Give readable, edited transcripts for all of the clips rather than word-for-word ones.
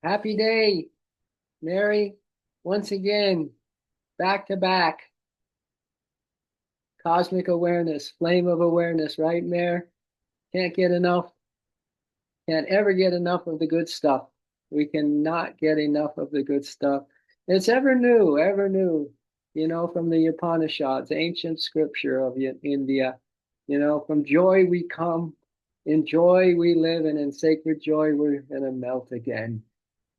Happy day, Mary. Once again, back to back. Cosmic awareness, flame of awareness, right, Mare? Can't get enough, can't ever get enough of the good stuff. We cannot get enough of the good stuff. It's ever new, from the Upanishads, ancient scripture of India. From joy we come, in joy we live, and in sacred joy we're going to melt again.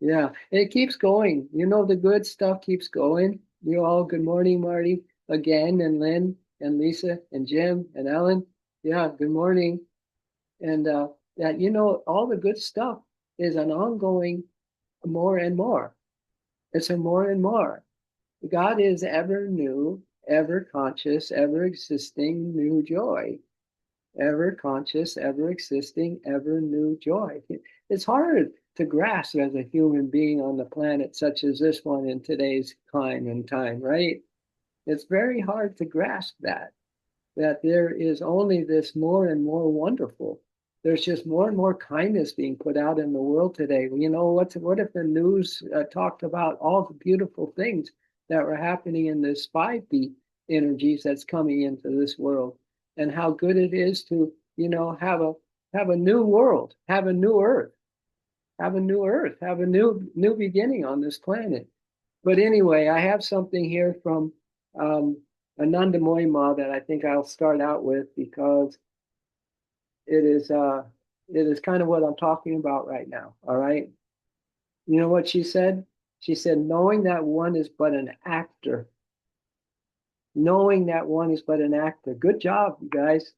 Yeah, it keeps going. The good stuff keeps going. You all, good morning, Marty, again, and Lynn, and Lisa, and Jim, and Ellen. Yeah, good morning. And that, all the good stuff is an ongoing more and more. It's a more and more. God is ever new, ever conscious, ever existing, new joy. Ever conscious, ever existing, ever new joy. It's hard to grasp as a human being on the planet such as this one in today's climate and time, right? It's very hard to grasp that there is only this more and more wonderful. There's just more and more kindness being put out in the world today. What if the news talked about all the beautiful things that were happening in this 5D energies that's coming into this world, and how good it is to have a new world, have a new earth, have a new earth, have a new beginning on this planet. But anyway, I have something here from um, Ananda Moyi Mai that I think I'll start out with because it is uh, it is kind of what I'm talking about right now. All right. You know what she said? She said, knowing that one is but an actor, knowing that one is but an actor. Good job, you guys.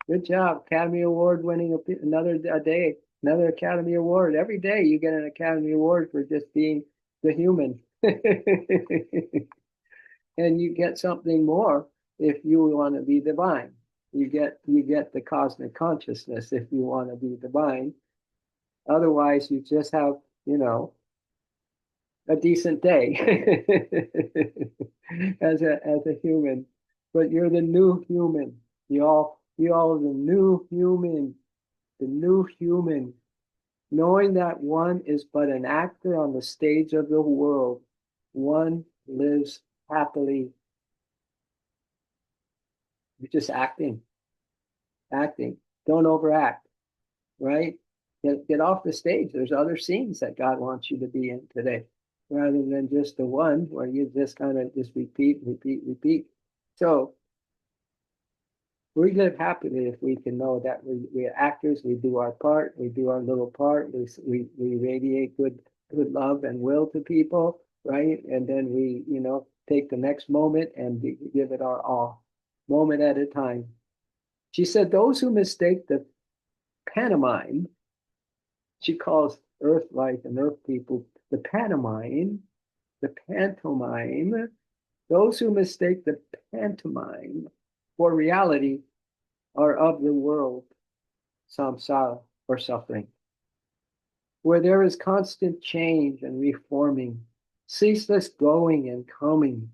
Good job. Academy Award winning another day, another Academy Award. Every day you get an Academy Award for just being the human. And you get something more if you want to be divine. You get the cosmic consciousness if you want to be divine. Otherwise, you just have, you know, a decent day as a human. But you're the new human. You all are the new human, the new human, knowing that one is but an actor on the stage of the world. One lives happily. You're just acting. Don't overact, right? Get off the stage. There's other scenes that God wants you to be in today, rather than just the one where you just kind of just repeat. So we live happily if we can know that we're actors, we do our part, we do our little part, we radiate good love and will to people, right? And then we, take the next moment and give it our all, moment at a time. She said, those who mistake the pantomime, she calls Earth life and Earth people the pantomime, those who mistake the pantomime for reality are of the world, samsara, or suffering, where there is constant change and reforming, ceaseless going and coming,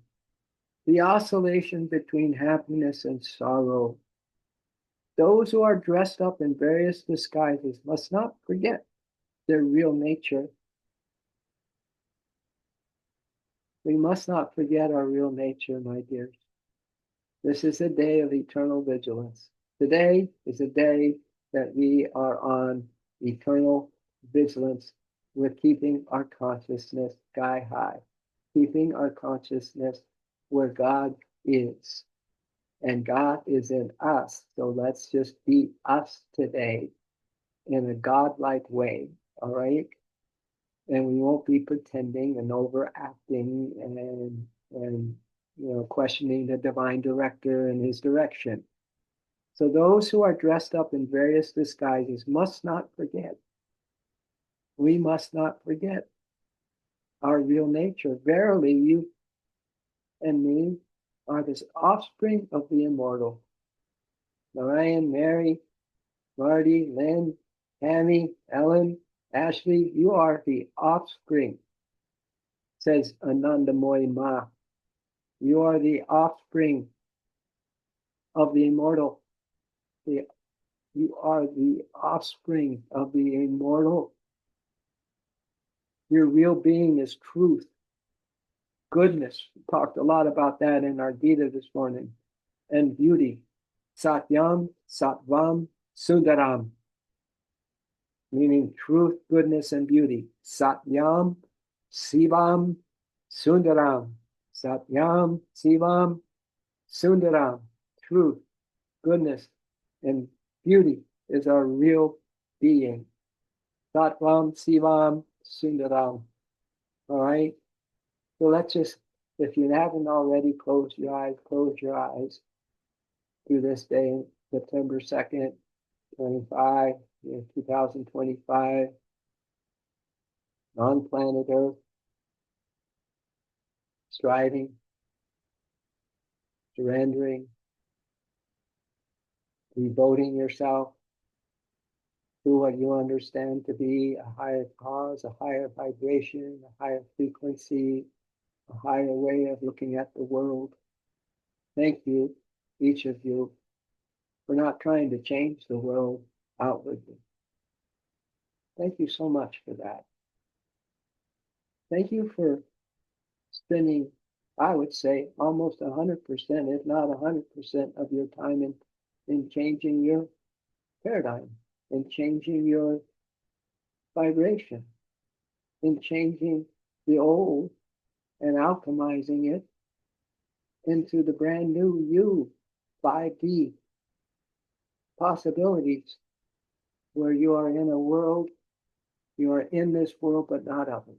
the oscillation between happiness and sorrow. Those who are dressed up in various disguises must not forget their real nature. We must not forget our real nature, my dears. This is a day of eternal vigilance. Today is a day that we are on eternal vigilance with keeping our consciousness sky high, keeping our consciousness where God is. And God is in us. So let's just be us today in a godlike way. All right. And we won't be pretending and overacting and questioning the divine director and his direction. So those who are dressed up in various disguises must not forget. We must not forget our real nature. Verily, you and me are the offspring of the immortal. Narayan, Mary, Marty, Lynn, Tammy, Ellen, Ashley, you are the offspring, says Ananda Moyi Mai. You are the offspring of the immortal. The, you are the offspring of the immortal. Your real being is truth, goodness. We talked a lot about that in our Gita this morning. And beauty. Satyam, Satvam, Sundaram, meaning truth, goodness, and beauty. Satyam, Sivam, Sundaram. Satyam, Sivam, Sundaram. Truth, goodness, and beauty is our real being. Satvam, Sivam, Sundaram. All right? So let's just, if you haven't already, close your eyes through this day, September 2nd, 25, 2025, on planet Earth, striving, surrendering, devoting yourself to what you understand to be a higher cause, a higher vibration, a higher frequency, a higher way of looking at the world. Thank you, each of you, for not trying to change the world outwardly. Thank you so much for that. Thank you for spending, I would say, almost 100%, if not 100% of your time in changing your paradigm, in changing your vibration, in changing the old and alchemizing it into the brand new you, 5D possibilities, where you are in a world, you are in this world, but not of it.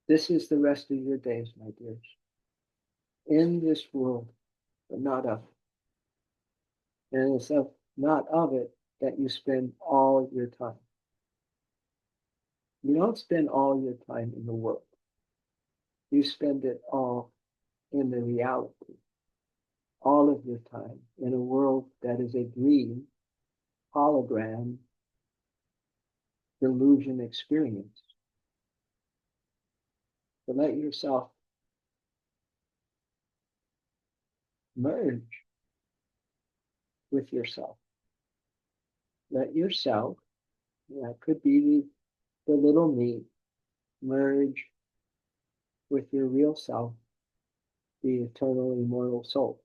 This is the rest of your days, my dears. In this world, but not of it. And it's not of it that you spend all your time. You don't spend all your time in the world. You spend it all in the reality. All of your time in a world that is a dream, hologram, delusion experience. So let yourself merge with yourself. Let yourself, that could be the little me, merge with your real self, the eternal, immortal soul.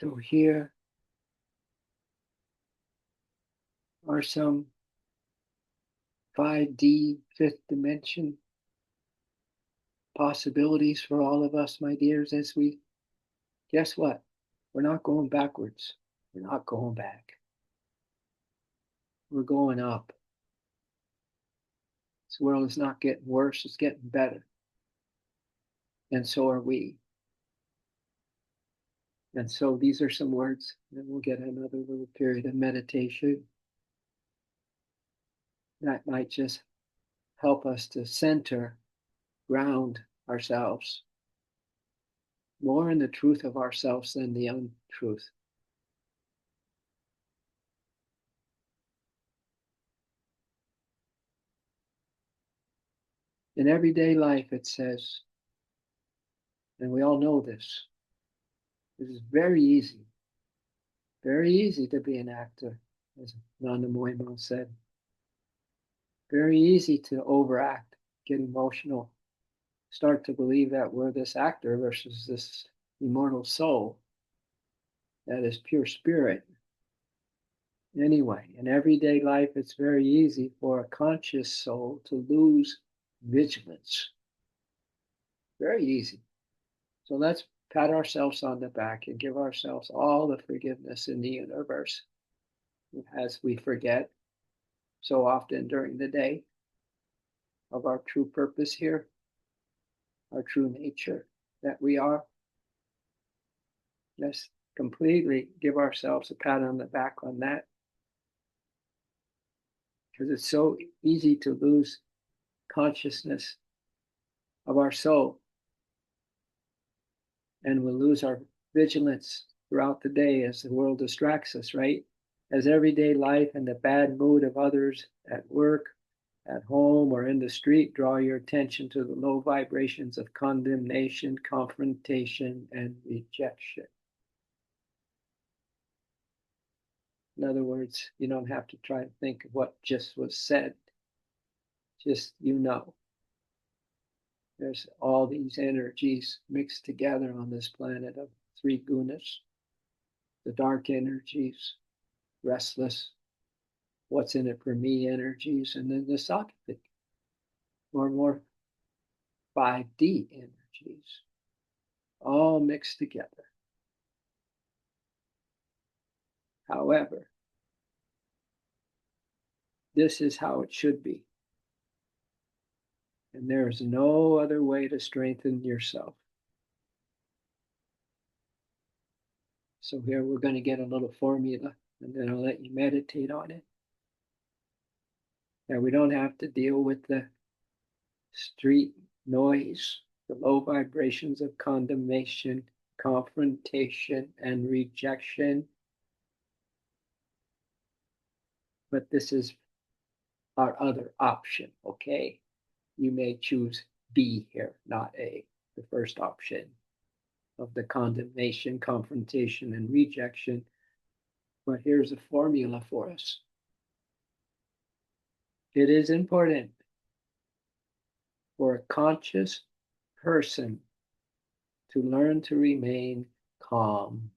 So here are some 5D, fifth dimension possibilities for all of us, my dears, as we guess what? We're not going backwards. We're not going back. We're going up. This world is not getting worse, it's getting better. And so are we. And so these are some words, and we'll get another little period of meditation that might just help us to center, ground ourselves more in the truth of ourselves than the untruth. In everyday life, it says, and we all know this, it is very easy to be an actor, as Ananda Moyi Mai said. Very easy to overact, get emotional, start to believe that we're this actor versus this immortal soul that is pure spirit. Anyway, in everyday life, it's very easy for a conscious soul to lose vigilance. Very easy. So let's pat ourselves on the back and give ourselves all the forgiveness in the universe as we forget so often during the day of our true purpose here, our true nature that we are. Let's completely give ourselves a pat on the back on that, because it's so easy to lose consciousness of our soul, and we'll lose our vigilance throughout the day as the world distracts us, right? As everyday life and the bad mood of others at work, at home, or in the street draw your attention to the low vibrations of condemnation, confrontation, and rejection. In other words, you don't have to try to think of what just was said. Just, there's all these energies mixed together on this planet of three gunas. The dark energies, restless, what's in it for me energies, and then the sattvic, more 5D energies, all mixed together. However, this is how it should be. And there is no other way to strengthen yourself. So here we're going to get a little formula, and then I'll let you meditate on it. And we don't have to deal with the street noise, the low vibrations of condemnation, confrontation, and rejection. But this is our other option, okay? You may choose B here, not A, the first option of the condemnation, confrontation, and rejection. But here's a formula for us. It is important for a conscious person to learn to remain calm.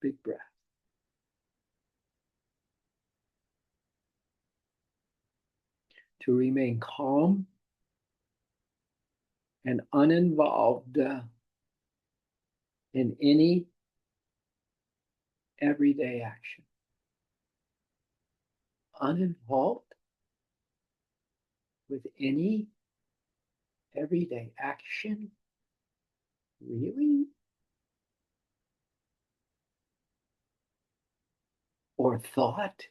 Big breath. To remain calm and uninvolved in any everyday action. Uninvolved with any everyday action? Really? Or thought?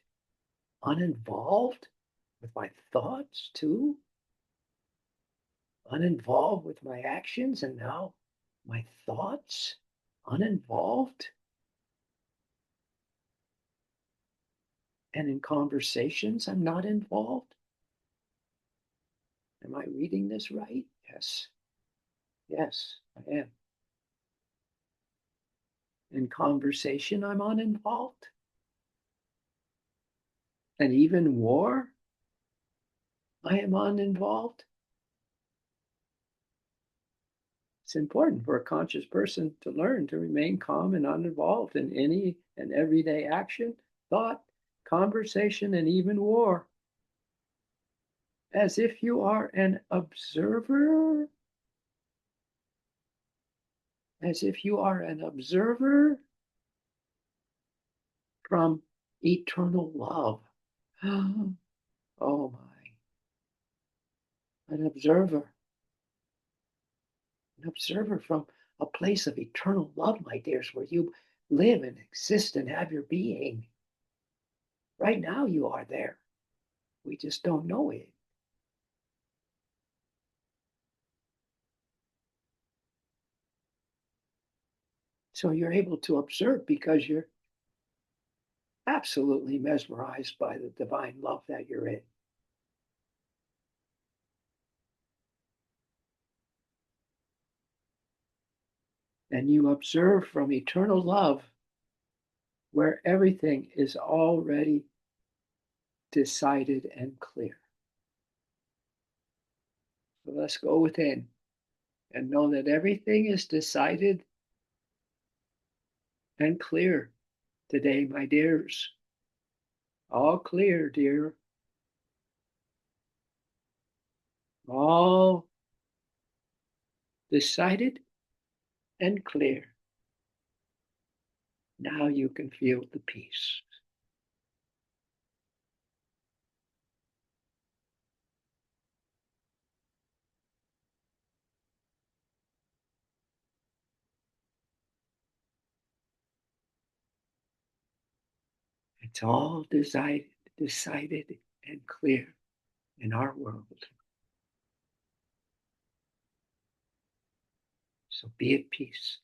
Uninvolved with my thoughts too? Uninvolved with my actions, and now my thoughts? Uninvolved? And in conversations, I'm not involved? Am I reading this right? Yes. Yes, I am. In conversation, I'm uninvolved. And even war, I am uninvolved. It's important for a conscious person to learn to remain calm and uninvolved in any and everyday action, thought, conversation, and even war, as if you are an observer, as if you are an observer from eternal love. Oh my, an observer, an observer from a place of eternal love, my dears, where you live and exist and have your being. Right now, you are there. We just don't know it. So you're able to observe because you're absolutely mesmerized by the divine love that you're in. And you observe from eternal love where everything is already decided and clear. So let's go within and know that everything is decided and clear today, my dears. All clear, dear. All decided and clear. Now you can feel the peace. It's all decided and clear in our world. So be at peace.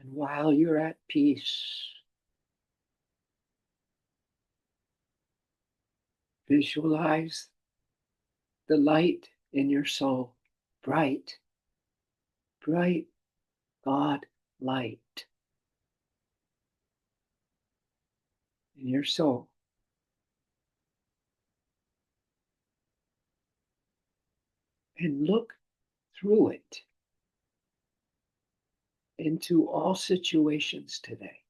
And while you're at peace, visualize the light in your soul, bright, bright God light in your soul. And look through it into all situations today.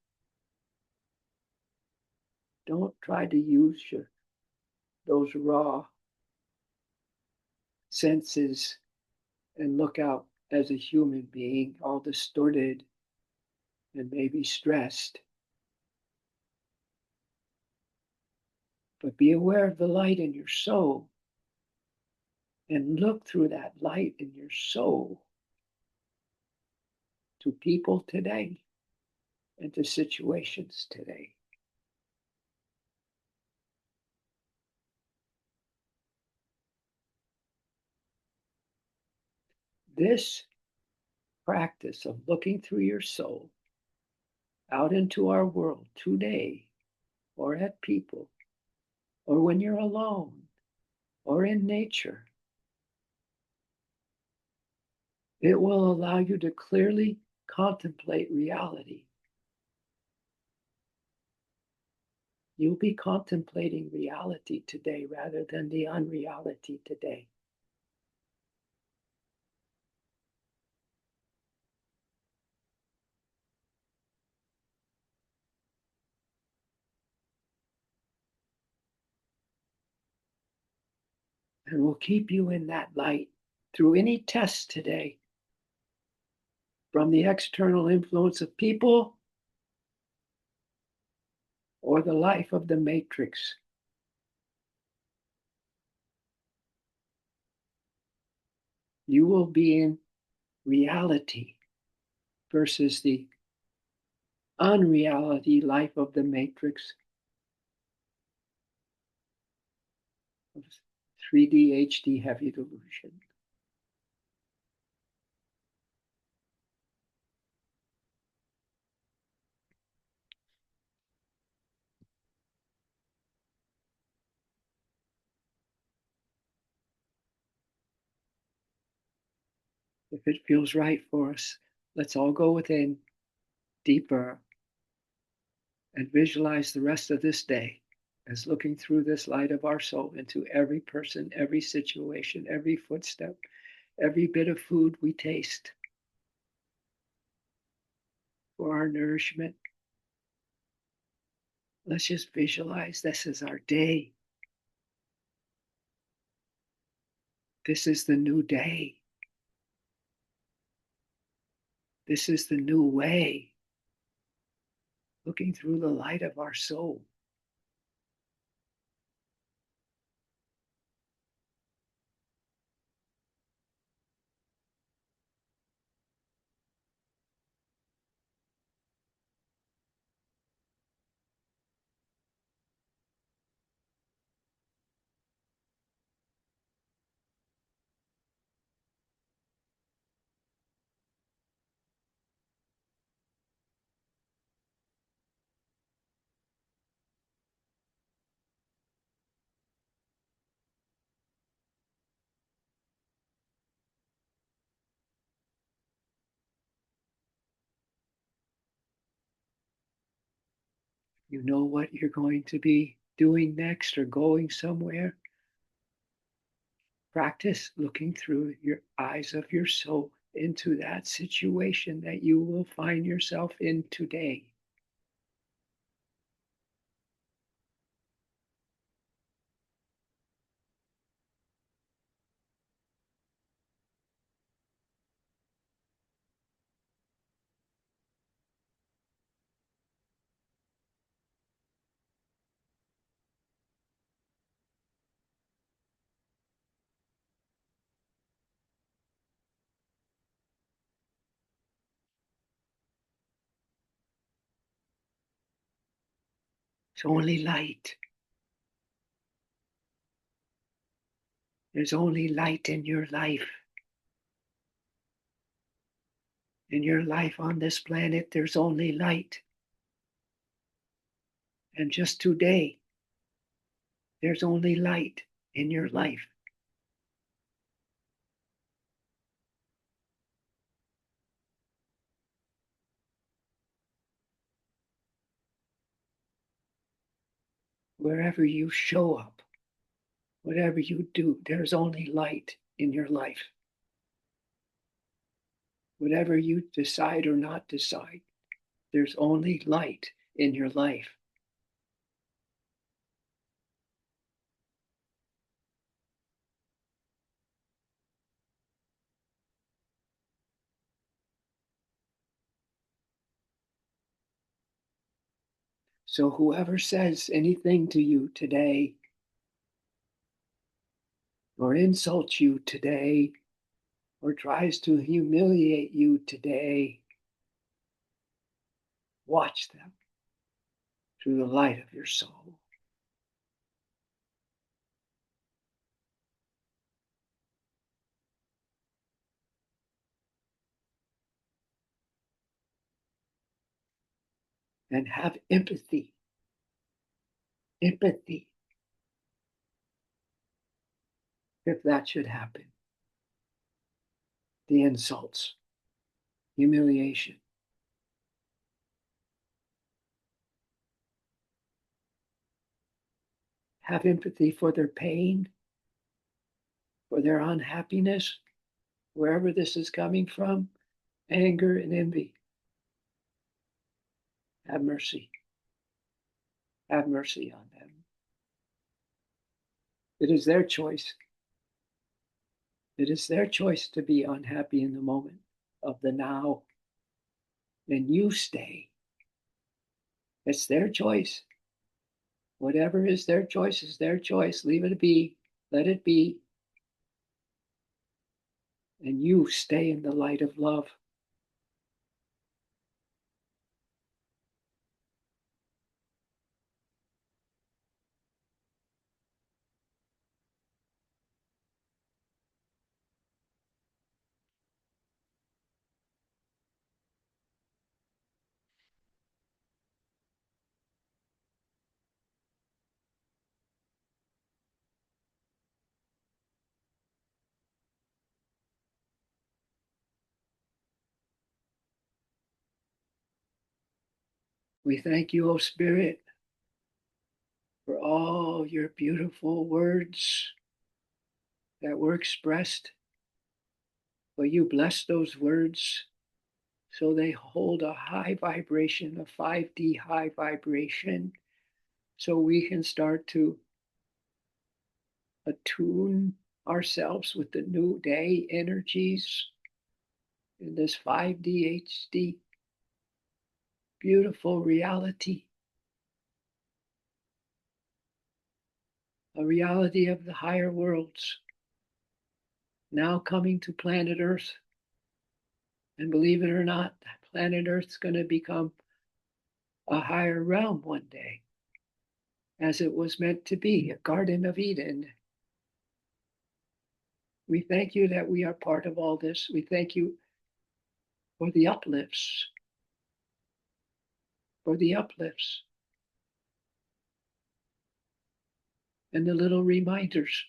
Don't try to use those raw senses and look out as a human being, all distorted and maybe stressed. But be aware of the light in your soul and look through that light in your soul to people today and to situations today. This practice of looking through your soul out into our world today, or at people, or when you're alone, or in nature, It will allow you to clearly contemplate reality. You'll be contemplating reality today rather than the unreality today. And will keep you in that light through any test today, from the external influence of people or the life of the matrix. You will be in reality versus the unreality life of the matrix of 3D HD heavy delusion. If it feels right for us, let's all go within deeper and visualize the rest of this day as looking through this light of our soul into every person, every situation, every footstep, every bit of food we taste for our nourishment. Let's just visualize this is our day. This is the new day. This is the new way. Looking through the light of our soul. You know what you're going to be doing next or going somewhere. Practice looking through your eyes of your soul into that situation that you will find yourself in today. It's only light. There's only light in your life. In your life on this planet, there's only light. And just today, there's only light in your life. Wherever you show up, whatever you do, there's only light in your life. Whatever you decide or not decide, there's only light in your life. So whoever says anything to you today or insults you today or tries to humiliate you today, watch them through the light of your soul. And have empathy. Empathy, if that should happen. the insults, humiliation. Have empathy for their pain, for their unhappiness, wherever this is coming from, anger and envy. Have mercy. Have mercy on them. It is their choice. It is their choice to be unhappy in the moment of the now. And you stay. It's their choice. Whatever is their choice is their choice. Leave it be. Let it be. And you stay in the light of love. We thank you, O Spirit, for all your beautiful words that were expressed. For you bless those words so they hold a high vibration, a 5D high vibration, so we can start to attune ourselves with the new day energies in this 5D HD beautiful reality, a reality of the higher worlds now coming to planet Earth. And believe it or not, planet Earth's going to become a higher realm one day, as it was meant to be, a Garden of Eden. We thank you that we are part of all this. We thank you for the uplifts, for the uplifts, and the little reminders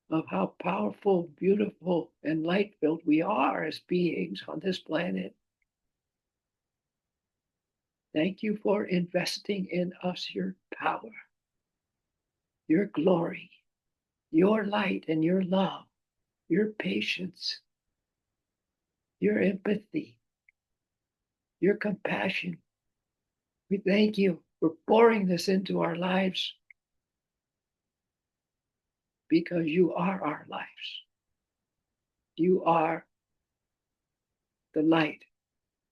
of how powerful, beautiful, and light filled we are as beings on this planet. Thank you for investing in us your power, your glory, your light, and your love, your patience, your empathy, your compassion. We thank you for pouring this into our lives because you are our lives. You are the light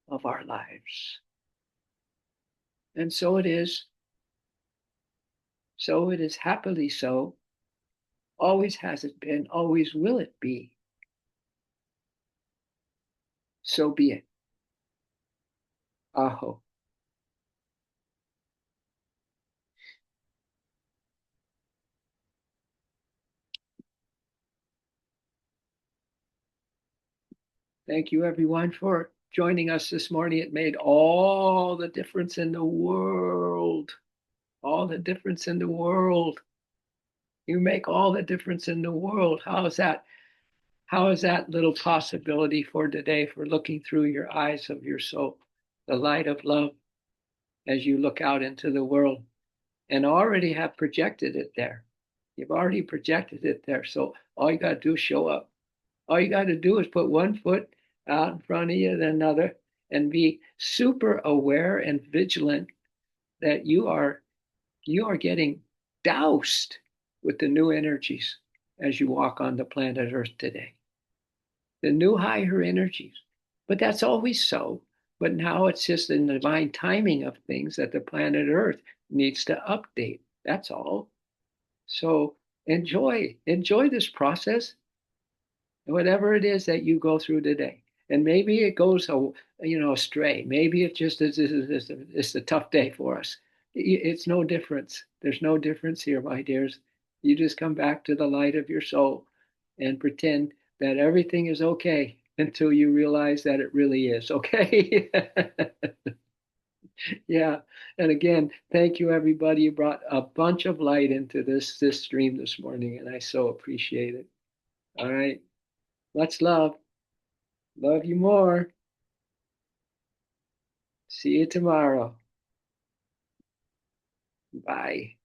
of our lives. And so it is. So it is happily so. Always has it been, always will it be. So be it. Aho. Thank you, everyone, for joining us this morning. It made all the difference in the world. All the difference in the world. You make all the difference in the world. How is that? How is that little possibility for today, for looking through your eyes of your soul, the light of love as you look out into the world and already have projected it there? You've already projected it there. So all you got to do is show up. All you got to do is put one foot out in front of you, then another, and be super aware and vigilant that you are getting doused with the new energies as you walk on the planet Earth today. The new higher energies. But that's always so. But now it's just the divine timing of things that the planet Earth needs to update. That's all. So enjoy this process, whatever it is that you go through today. And maybe it goes, astray. Maybe it just is it's a tough day for us. It's no difference. There's no difference here, my dears. You just come back to the light of your soul and pretend that everything is okay until you realize that it really is okay. Yeah. And again, thank you, everybody. You brought a bunch of light into this stream this morning, and I so appreciate it. All right. Much love. Love you more. See you tomorrow. Bye.